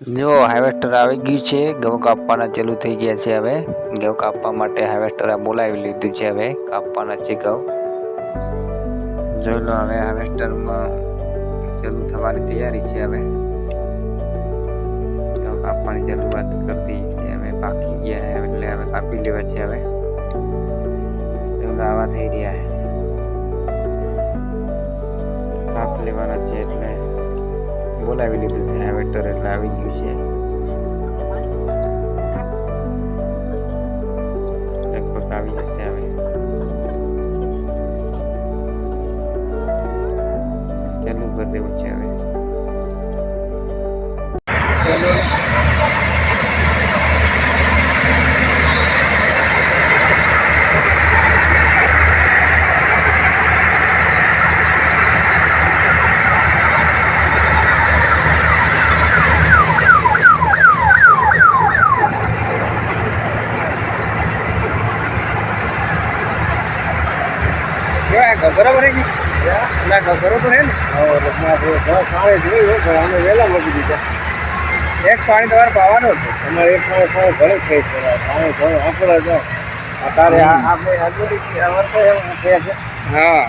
જો હાર્વેસ્ટર આવી ગયું છે, ઘઉં કાપવાના ચાલુ થઈ ગયા છે. હવે ઘઉં કાપવા માટે હાર્વેસ્ટર બોલાવી લીધું છે. હવે કાપવાના છે ઘઉં. જોઈ લો, હવે હાર્વેસ્ટરમાં ચાલુ થવાની તૈયારી છે. હવે ઘઉં કાપવાની શરૂઆત કરી દીધી છે. હવે પાકી ગયા એટલે હવે કાપી લેવા છે. હવે આવા થઈ રહ્યા છે, કાપ લેવાના છે એટલે બોલાવી લીધું છે હાર્વેસ્ટર, એટલે આવી ગયું છે. લગભગ આવી જશે. હવે ચાલુ કરી દેવું છે. હવે બરાબર હે ના બરોબર હે ને. પાણી જોયું પણ અમે વહેલા મૂકી દીધા. એક પાણી તમારે પાવાનો હતો. અમારે એક પાણી ઘરે થઈ પાણી ઘણું આપણે જો અત્યારે આપણે હજુ વર્તે એવું છે. હા